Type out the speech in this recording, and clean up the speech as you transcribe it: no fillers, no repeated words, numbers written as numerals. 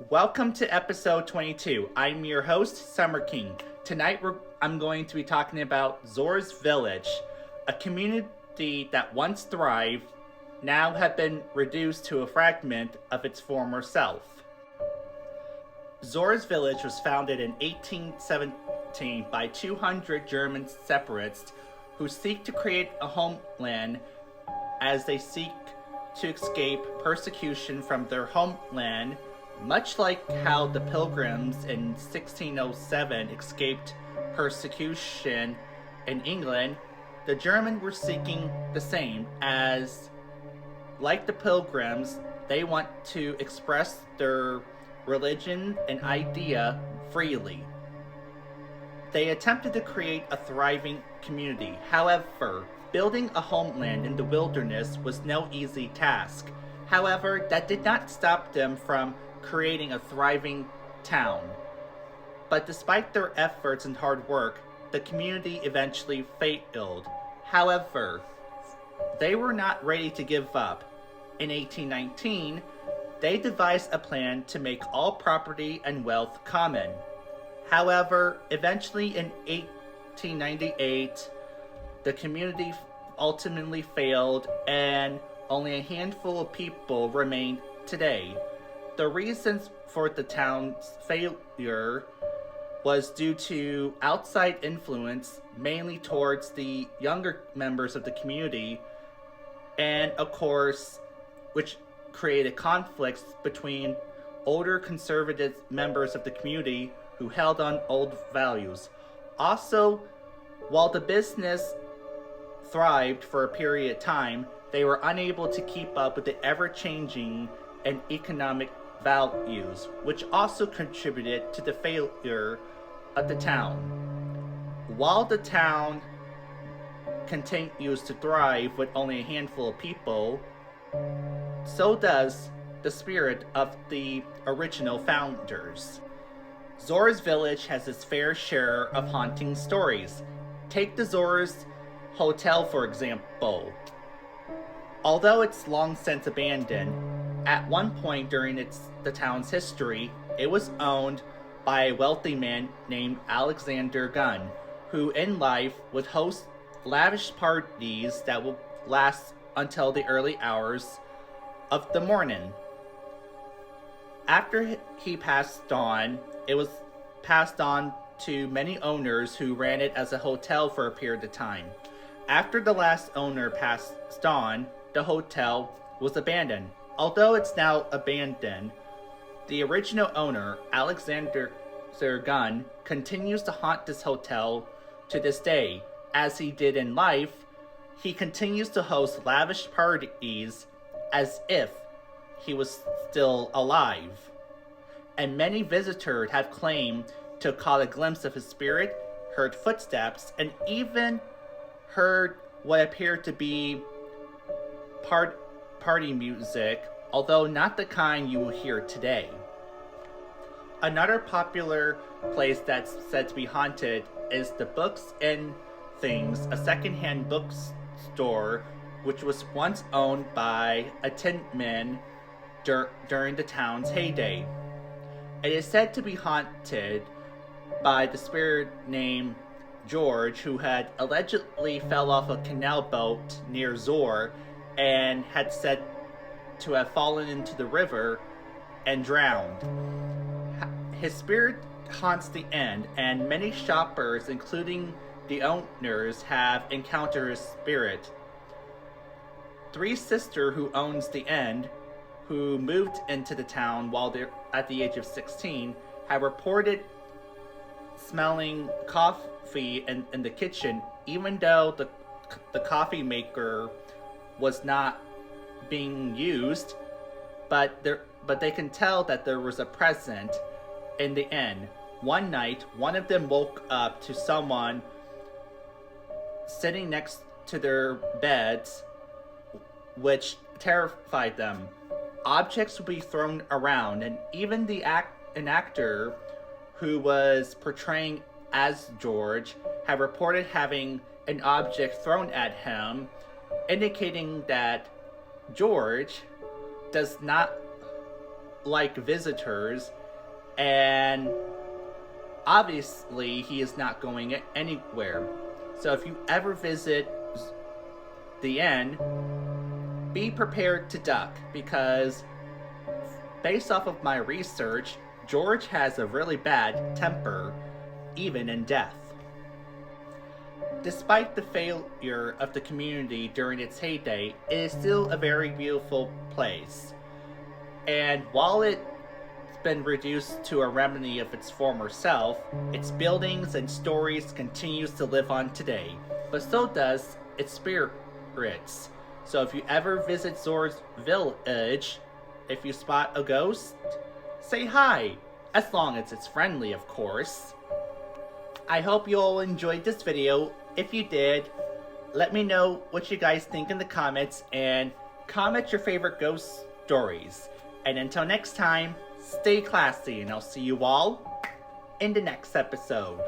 Welcome to episode 22. I'm your host, Summer King. Tonight I'm going to be talking about Zoar's Village, a community that once thrived, now have been reduced to a fragment of its former self. Zoar's Village was founded in 1817 by 200 German separatists who seek to create a homeland as they seek to escape persecution from their homeland, much like how the Pilgrims in 1607 escaped persecution in England. The Germans were seeking the same, as, like the Pilgrims, they want to express their religion and idea freely. They attempted to create a thriving community. However, building a homeland in the wilderness was no easy task. However, that did not stop them from creating a thriving town. But despite their efforts and hard work, the community eventually failed. However, they were not ready to give up. In 1819, they devised a plan to make all property and wealth common. However, eventually in 1898, the community ultimately failed and only a handful of people remain today. The reasons for the town's failure was due to outside influence, mainly towards the younger members of the community, and of course, which created conflicts between older conservative members of the community who held on old values. Also, while the business thrived for a period of time, they were unable to keep up with the ever-changing and economic values, which also contributed to the failure of the town. While the town continues to thrive with only a handful of people, so does the spirit of the original founders. Zoar's Village has its fair share of haunting stories. Take the Zoar's Hotel, for example. Although it's long since abandoned, at one point during the town's history, it was owned by a wealthy man named Alexander Gunn, who in life would host lavish parties that would last until the early hours of the morning. After he passed on, it was passed on to many owners who ran it as a hotel for a period of time. After the last owner passed on, the hotel was abandoned. Although it's now abandoned, the original owner, Alexander Gunn, continues to haunt this hotel to this day. As he did in life, he continues to host lavish parties as if he was still alive. And many visitors have claimed to have caught a glimpse of his spirit, heard footsteps, and even heard what appeared to be party music, although not the kind you will hear today. Another popular place that's said to be haunted is the Books and Things, a secondhand bookstore which was once owned by a tinman during the town's heyday. It is said to be haunted by the spirit named George, who had allegedly fell off a canal boat near Zoar and had said to have fallen into the river and drowned. His spirit haunts the inn, and many shoppers, including the owners, have encountered his spirit. Three sisters who owns the inn, who moved into the town while they're at the age of 16, have reported smelling coffee in the kitchen, even though the coffee maker was not being used, but they can tell that there was a presence in the inn. One night, one of them woke up to someone sitting next to their beds, which terrified them. Objects would be thrown around, and even an actor who was portraying as George had reported having an object thrown at him, indicating that George does not like visitors, and obviously he is not going anywhere. So if you ever visit the inn, be prepared to duck, because based off of my research, George has a really bad temper, even in death. Despite the failure of the community during its heyday, it is still a very beautiful place. And while it's been reduced to a remnant of its former self, its buildings and stories continues to live on today. But so does its spirits. So if you ever visit Zoar's village, if you spot a ghost, say hi, as long as it's friendly, of course. I hope you all enjoyed this video. If you did, let me know what you guys think in the comments, and comment your favorite ghost stories. And until next time, stay classy, and I'll see you all in the next episode.